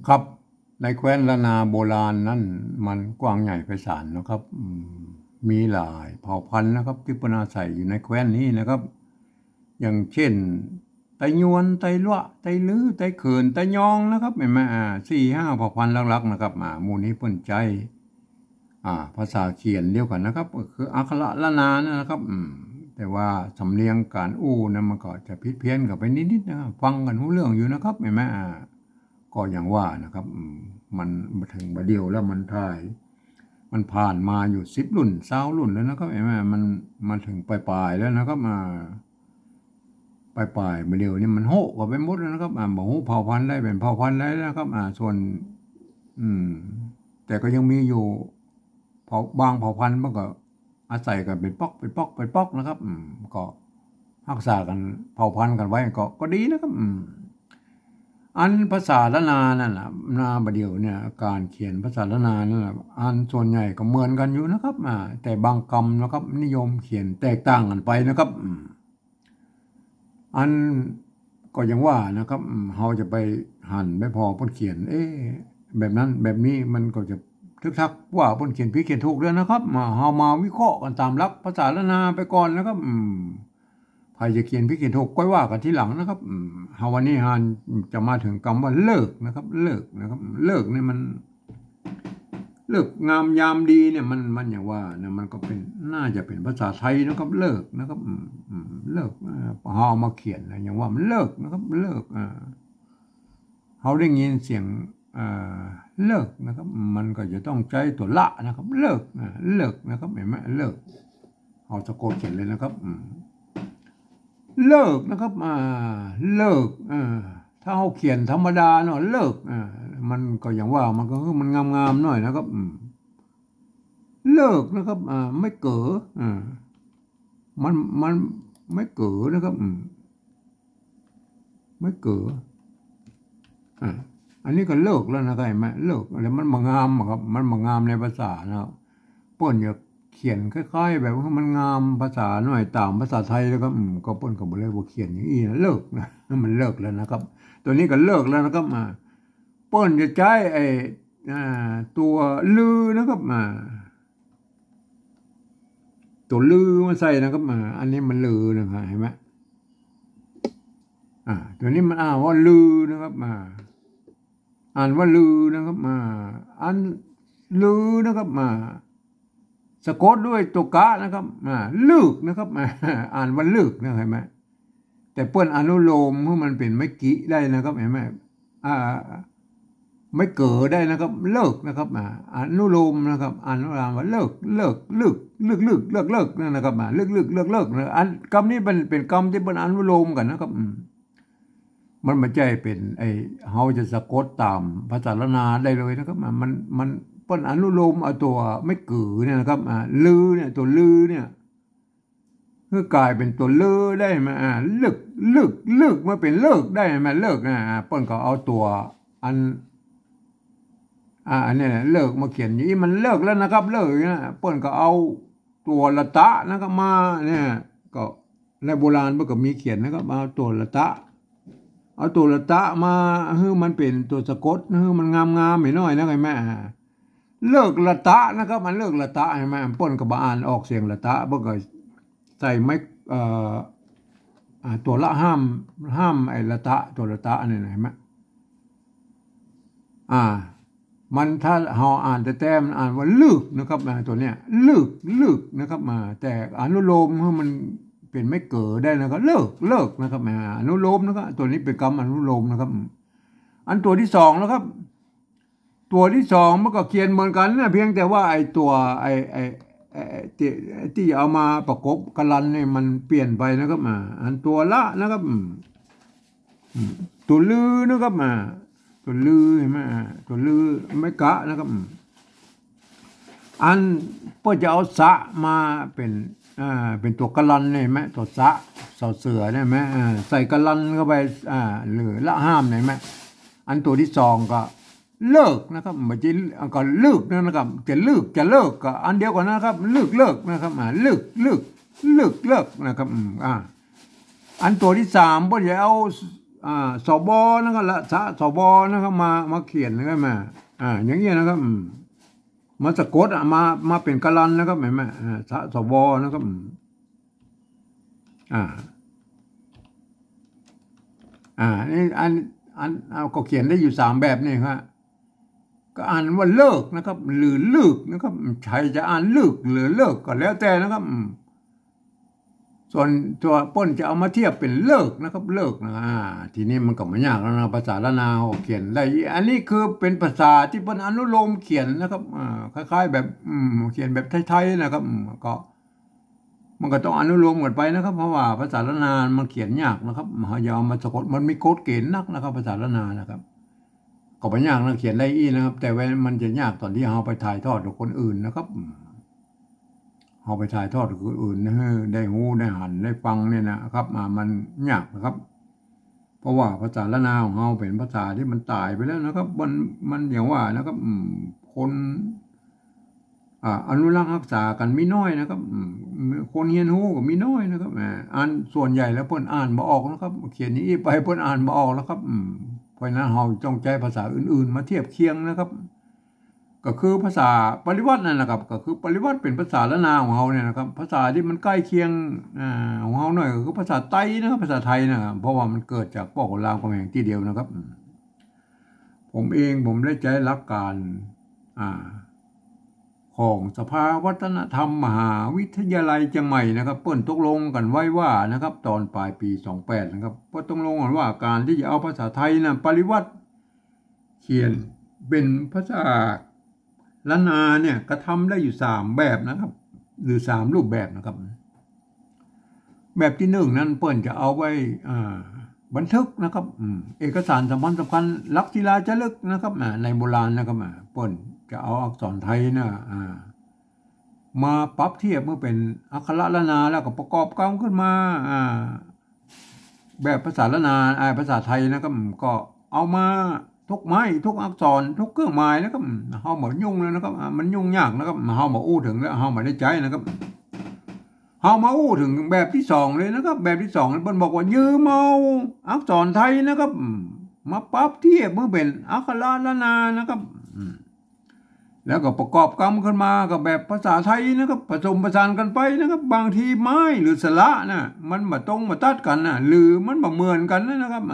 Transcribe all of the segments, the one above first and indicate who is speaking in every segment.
Speaker 1: ครับในแคว้นละนาโบราณนั่นมันกว้างใหญ่ไพศาลนะครับมีหลายเผ่าพันธุ์นะครับที่ปนาศัยอยู่ในแคว้นนี้นะครับอย่างเช่นไตยวนไตลั่วไตลื้อไตเขินไตยองนะครับเห็นไหม4-5เผ่าพันธุ์หลักๆนะครับหมู่นี้เปิ้นใจภาษาเขียนเดียวกันนะครับก็คืออักขระละนานะครับแต่ว่าสำเนียงการนะมันก็จะผิดเพี้ยนกันไปนิดๆนะครับฟังกันรู้เรื่องอยู่นะครับเห็นไหมก็อย่างว่านะครับมันมาถึงบเดียวแล้วมันถ่ายมันผ่านมาอยู่10 รุ่น20 รุ่นแล้วนะครับเห็นไหมมันมาถึงปลายๆแล้วนะครับปลายบเดียวนี่มันโหกว่าไปหมดแล้วนะครับบอกโหเผ่าพันธุ์ได้เป็นเผ่าพันธุ์ได้นะครับส่วนแต่ก็ยังมีอยู่บางเผ่าพันธุ์มันก็อาศัยกันเป็นป๊อกนะครับก็รักษากันเผ่าพันธุ์กันไว้ก็ดีนะครับอันภาษาละนานั่นแหละนาบเดียวเนี่ยการเขียนภาษาละนานั่นแหละอันส่วนใหญ่ก็เหมือนกันอยู่นะครับแต่บางคำนะครับนิยมเขียนแตกต่างกันไปนะครับอันก็ยังว่านะครับเราจะไปหันไม่พอพ้นเขียนแบบนั้นแบบนี้มันก็จะทึกทักว่าพ้นเขียนผิดเขียนถูกเลยนะครับเรามาวิเคราะห์กันตามหลักภาษาละนาไปก่อนนะครับใครจะเขียนผิดเขียนถูกก็ว่ากันทีหลังนะครับวันนี้ฮันจะมาถึงคำว่าเลิกนะครับเลิกนะครับเลิกเนี่ยมันเลิกงามยามดีเนี่ยมันอย่างว่านะมันก็เป็นน่าจะเป็นภาษาไทยนะครับเลิกนะครับเลิกเอามาเขียนนะอย่างว่ามันเลิกนะครับเลิกเขาได้ยินเสียงเลิกนะครับมันก็จะต้องใช้ตัวละนะครับเลิกเลิกนะครับเห็นไหมเลิกเอาสะกดเขียนเลยนะครับเลิกนะครับเลิกถ้าเขาเขียนธรรมดาเนาะเลิกมันก็อย่างว่ามันก็คือมันงามๆหน่อยนะครับเลิกนะครับไม่เก๋มันไม่เก๋นะครับไม่เก๋อันนี้ก็เลิกแล้วนะครับเห็นไหมเลิกแล้วมันมางามครับมันมางามในภาษานะครับเปิ้นอยากเขียนคล้ายๆแบบว่ามันงามภาษาหน่อยตามภาษาไทยแล้วก็ก็เปิ้นก็บ่เลยบ่เขียนอย่างนี้เลิกนะมันเลิกแล้วนะครับตัวนี้ก็เลิกแล้วนะครับเปิ้นจะใช้ตัวลือนะครับตัวลือมาใส่นะครับอันนี้มันลือนะครับเห็นไหมตัวนี้มันว่าลือนะครับอ่านว่าลือนะครับอันลือนะครับสะกดด้วยตัวกะนะครับลึกนะครับอ่านว่าลึกนะเห็นไหมแต่เปิ้นอนุโลมให้มันเป็นไม่กิได้นะครับเห็นไหมไม่เกิดได้นะครับเลิกนะครับอนุโลมนะครับอนุโลมว่าเลิกนั่นนะครับเลิกนะอันคำนี้เป็นคำที่เป็นอนุโลมกันนะครับมันไม่ใช่เป็นเขาจะสะกดตามภาษาละนาได้เลยนะครับมันเปิ้นอนุโลมเอาตัวไม่กือเนี่ยนะครับลือเนี่ยตัวลือเนี่ยคือกลายเป็นตัวลือได้ไหมลึกมาเป็นเลิกได้ไหมเลิกเปิ้นก็เอาตัวอันนี้เลิกมาเขียนอย่างนี้มันเลิกแล้วนะครับเลิกนะเปิ้นก็เอาตัวละตะนะครับมาเนี่ยก็ในโบราณมันก็มีเขียนนะครับเอาตัวละตะเอาตัวละตะมาให้มันเป็นตัวสะกดให้มันงามๆหน่อยนะไงแม่เลิกละตะนะครับมันเลิกละตะใช่ไหมป้นกับบอ่านออกเสียงละตะเพื่อใส่ไม่ตัวละห้ามไอ้ละตะตัวละตะนี่เห็นไหมมันถ้าเราอ่านแต่มันอ่านว่าลึกนะครับตัวเนี้ยลึกนะครับแต่อนุโลมให้มันเป็นไม่เกิดได้นะครับเลิกนะครับอนุโลมนะครับตัวนี้เป็นคำอนุโลมนะครับอันตัวที่2แล้วครับตัวที่2มันก็เขียนเหมือนกันนะเพียงแต่ว่าไอ้ตัวที่เอามาประกบกันลันเนี่ยมันเปลี่ยนไปนะครับอันตัวละนะครับตัวลือนะครับตัวลือเห็นไหมตัวลือไม่กะนะครับอันเพื่อจะเอาสะมาเป็นตัวกะลันเนี่ยไหมตัวสะเสือเนี่ยไหมใส่กะลันเข้าไปหรือละห้ามเนี่ยไหมอันตัวที่2ก็เลิกนะครับไม่ใช่ก็เลิกนะครับจะเลิกก็อันเดียวกันนะครับเลิกนะครับเลิกนะครับอันตัวที่3เพื่อจะเอา สบนะครับละสบนะครับมาเขียนนะครับมาอย่างเงี้ยนะครับมาสะกดมาเป็นกะลันนะครับเห็นไหมสบนะครับนี่ก็เขียนได้อยู่3แบบนี่ครับก็อ่านว่าเลิกนะครับหรือเลิกนะครับใครจะอ่านเลิกหรือเลิกก็แล้วแต่นะครับส่วนตัวป้นจะเอามาเทียบเป็นเลิกนะครับเลิกนะทีนี้มันก็ไม่ยากแล้วนะภาษาละนาเขียนได้อันนี้คือเป็นภาษาที่เป็นอนุโลมเขียนนะครับคล้ายๆแบบเขียนแบบไทยๆนะครับก็มันก็ต้องอนุโลมกันไปนะครับเพราะว่าภาษาละนามันเขียนยากนะครับอย่าเอามาสะกดมันมีโค้ดเกณฑ์นักนะครับภาษาละนานะครับก็ไม่ยากนะเขียนได้นะครับแต่ว่ามันจะยากตอนที่เราไปถ่ายทอดกับคนอื่นนะครับเราไปถ่ายทอดกับคนอื่นนะได้หูได้หันได้ฟังเนี่ยนะครับมันยากนะครับเพราะว่าภาษาละนาของเราเป็นภาษาที่มันตายไปแล้วนะครับมันอย่างว่านะครับคนอนุรักษ์รักษากันไม่น้อยนะครับคนเรียนรู้ก็มีน้อยนะครับอ่านส่วนใหญ่แล้วเพิ่นอ่านบ่ออกนะครับเขียนนี้ไปเพิ่นอ่านบ่ออกแล้วครับเพราะนั้นเราต้องใจภาษาอื่นๆมาเทียบเคียงนะครับก็คือภาษาปริวัตินั่นแหละครับก็คือปริวัติเป็นภาษาละนาของเราเนี่ยนะครับภาษาที่มันใกล้เคียงของเราหน่อยก็คือภาษาไต้นะครับภาษาไทยนะครับเพราะว่ามันเกิดจากพ่อของรามคำแหงที่เดียวนะครับผมได้ใช้หลักการของสภาวัฒนธรรมมหาวิทยาลัยเชียงใหม่นะครับเปิ้นตกลงกันไว้ว่านะครับตอนปลายปี28นะครับเปิ้นตกลงกันว่าการที่จะเอาภาษาไทยนะปริวัติเขียนเป็นภาษาละนาเนี่ยกระทำได้อยู่3แบบนะครับหรือ3รูปแบบนะครับแบบที่1นั้นเปิ้นจะเอาไว้บันทึกนะครับเอกสารสำคัญลักษิลาจารึกนะครับในโบราณนะครับเปิ้นจะเอาอักษรไทยนะมาปรับเทียบเมื่อเป็นอักขระละนาแล้วก็ประกอบกันขึ้นมาแบบภาษาละนาภาษาไทยนะครับก็เอามาทุกไม้ทุกอักษรทุกเครื่องหมายนะครับเฮาบ่ยุ่งเลยนะครับมันยุ่งยากนะครับเฮาบ่อู้ถึงแล้วเฮาบ่ได้ใจนะครับเฮามาอู้ถึงแบบที่2เลยนะครับแบบที่2เพิ่นบอกว่ายืมเอาอักษรไทยนะครับมาปรับเทียบเมื่อเป็นอักขระละนานะครับแล้วก็ประกอบกรรมขึ้นมากับแบบภาษาไทยนะครับผสมผสานกันไปนะครับบางทีไม้หรือสระนะมันมาตรงมาตัดกันนะหรือมันมาเหมือนกันนะครับ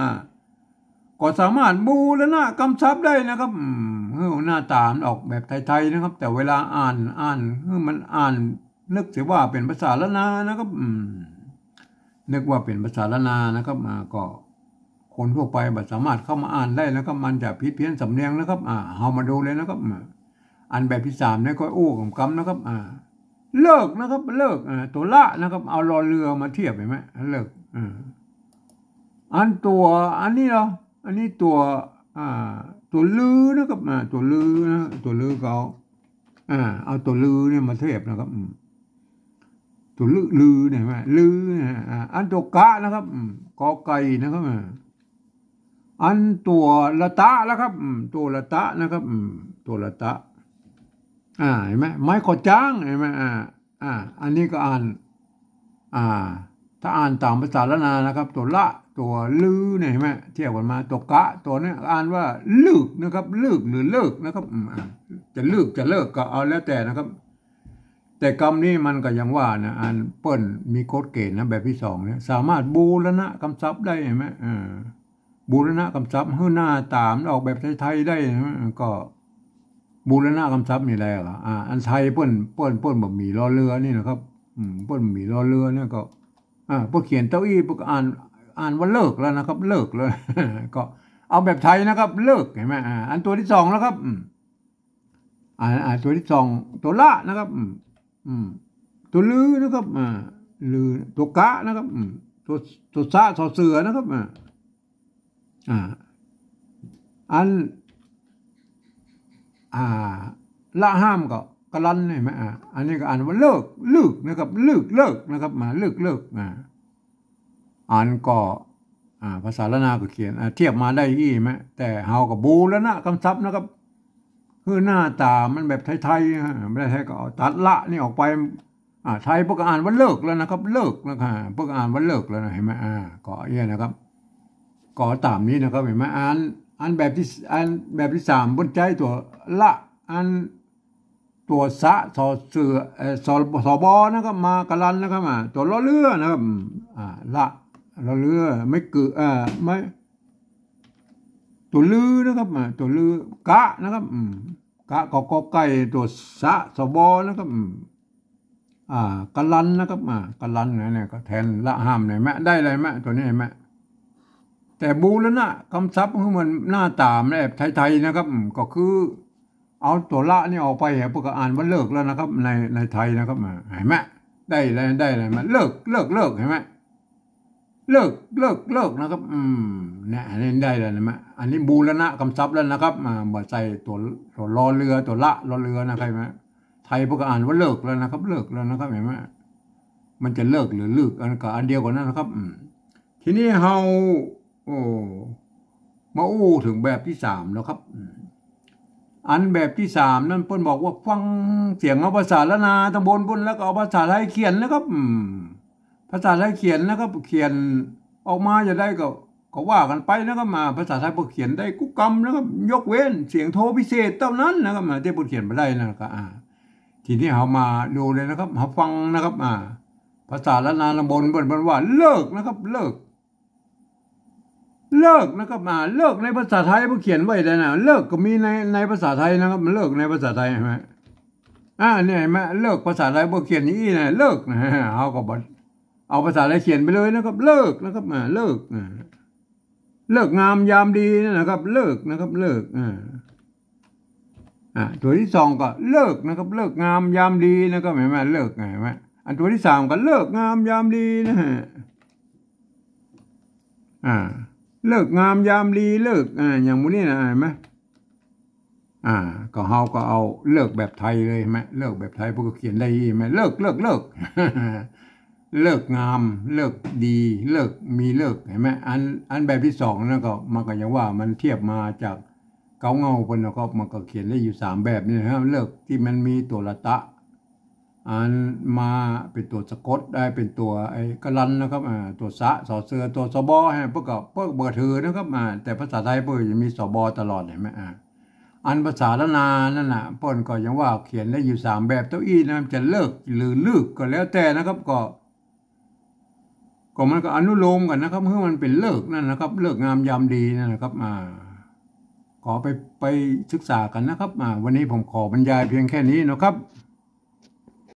Speaker 1: ก็สามารถบูรณะกำชับได้นะครับหน้าตาออกแบบไทยๆนะครับแต่เวลาอ่านมันอ่านนึกเสียว่าเป็นภาษาละนานะครับนึกว่าเป็นภาษาละนานะครับก็คนทั่วไปสามารถเข้ามาอ่านได้นะครับมันจะผิดเพี้ยนสำเนียงนะครับเฮามาดูเลยนะครับอันแบบที่3เนี่ยก็อู้กับกำนะครับเลิกนะครับเลิกตัวละนะครับเอารอเรือมาเทียบเห็นไหมเลิกอันนี้เหรออันนี้ตัวลือนะครับตัวลือนะตัวลือเขาเอาตัวลือเนี่ยมาเทียบนะครับตัวลือเนี่ยไหมลืออันตัวกะนะครับกอไก่นะครับอันตัวละตะแล้วครับตัวละตะนะครับตัวละตะเห็นไหมไม้ขอจ้างเห็นไหมอันนี้ก็อ่านถ้าอ่านตามภาษาละนานะครับตัวละตัวลือเนี่ยเห็นไหมเทียบกันมาตัวกะตัวนี้อ่านว่าลึกนะครับลึกหรือเลิกนะครับจะลึกจะเลิกก็เอาแล้วแต่นะครับแต่คำนี้มันก็ยังว่านะอ่านเปิ้นมีโค้ดเกณฑ์นะแบบที่2เนี่ยสามารถบูรณะคำศัพท์ได้เห็นไหมบูรณะคำศัพท์ให้หน้าตามออกแบบไทยๆได้ก็บูรณะคำศัพท์นี่แหละอันไทยเปิ้นบ่มีรอเรือนี่นะครับเปิ้นมีรอเรือเนี่ยก็พวกเขียนเต้าอี้พวกอ่านว่าเลิกแล้วนะครับเลิกเลยก็เอาแบบไทยนะครับเลิกเห็นไหมอันตัวที่2แล้วครับตัวที่2ตัวละนะครับตัวลือนะครับลือตัวกะนะครับตัวซะสอเสือนะครับอันละห้ามก็กะลันเห็นไหมอันนี้ก็อ่านว่าเลิกนะครับเลิกนะครับมาเลิกอ่านก็ภาษาละนาก็เขียนเทียบมาได้ยี่ไหมแต่เฮากับบูรณะคำศัพท์นะครับคือหน้าตามันแบบไทยๆไม่ได้ไทยก็ตัดละนี่ออกไปไทยพวกอ่านว่าเลิกแล้วนะครับเลิกนะครับพวกอ่านว่าเลิกแล้วนะเห็นไหมก็อย่างนี้นะครับ ก็ตามนี้นะครับเห็นไหมอันแบบที่สามบนใจตัวละอันตัวสะสอเสือสบนะครับมากะลันนะครับตัวล้อเรือนะครับละล้อเรือไม่เกือไม่ตัวลือนะครับตัวลือกะนะครับกะกอไก่ตัวสะสบนะครับกะลันนะครับกะลันเนี่ยก็แทนละห้ามเนี่ยแม่ได้เลยแม่ตัวนี้แม่แต่บูรณะคำศัพท์คือมันหน้าตามแบบไทยๆนะครับก็คือเอาตัวละนี่ออกไปพวกอ่านว่าเลิกแล้วนะครับในไทยนะครับเห็นไหมได้เลยมาเลิกเห็นไหมเลิกนะครับเนี่ยอันนี้ได้เลยนะมะอันนี้บูรณะคำศัพท์แล้วนะครับมาใส่ตัวรอเรือตัวละรอเรือนะครับไหมไทยพวกอ่านว่าเลิกแล้วนะครับเลิกแล้วนะครับเห็นไหมมันจะเลิกหรือเลิกอันเดียวกันนะครับทีนี้เฮามาถึงแบบที่สามแล้วครับอันแบบที่สามนั่นเพิ่นบอกว่าฟังเสียงเอาภาษาละนาตำบลบนแล้วก็เอาภาษาไทยเขียนนะครับภาษาไทยเขียนนะครับเขียนออกมาจะได้ก็ว่ากันไปนะครับภาษาไทยพอเขียนได้กุ๊กกำนะครับยกเว้นเสียงโทพิเศษเท่านั้นนะครับที่พอเขียนไม่ได้นะครับทีนี้เรามาดูเลยนะครับเราฟังนะครับภาษาละนาตำบลบนว่าเลิกนะครับเลิกนะครับเลิกในภาษาไทยพอเขียนไว้ได้นะเลิกก็มีในภาษาไทยนะครับมันเลิกในภาษาไทยใช่ไหมเนี่ยเห็นไหมเลิกภาษาไทยพอเขียนอย่างนี้นะเลิกนะเอาก็บอกเอาภาษาไทยเขียนไปเลยนะครับเลิกนะครับเลิกงามยามดีนะครับเลิกนะครับเลิกตัวที่สองก็เลิกนะครับเลิกงามยามดีนะครับเห็นไหมเลิกไงไหมอันตัวที่สามก็เลิกงามยามดีนะฮะเลิกงามยามดีเลิกอย่างมูนี่นะเห็นไหมก็เฮาก็เอาเลิกแบบไทยเลยไหมเลิกแบบไทยพวกเขียนได้ไหมเลิก เลิกงามเลิกดีเลิกมีเลิกเห็นไหมอันแบบที่สองนั่นก็มันก็อย่างว่ามันเทียบมาจากเกาเงาคนแล้วก็มันก็เขียนได้อยู่สามแบบนี่นะครับเลิกที่มันมีตัวละตะอันมาเป็นตัวสะกดได้เป็นตัวไอ้กะลันนะครับตัวสะสอเสือตัวสบอให้พวกเบอร์ถือนะครับแต่ภาษาไทยเพิ่นจะมีสบตลอดเห็นไหมอันภาษาละนานั่นน่ะเพิ่นก็ยังว่าเขียนได้อยู่สามแบบเต้าอี้นะจะเลิกหรือลึกก็แล้วแต่นะครับก็มันก็อนุโลมกันนะครับเมื่อมันเป็นเลิกนั่นนะครับเลิกงามยามดีนั่นนะครับขอไปศึกษากันนะครับวันนี้ผมขอบรรยายเพียงแค่นี้นะครับ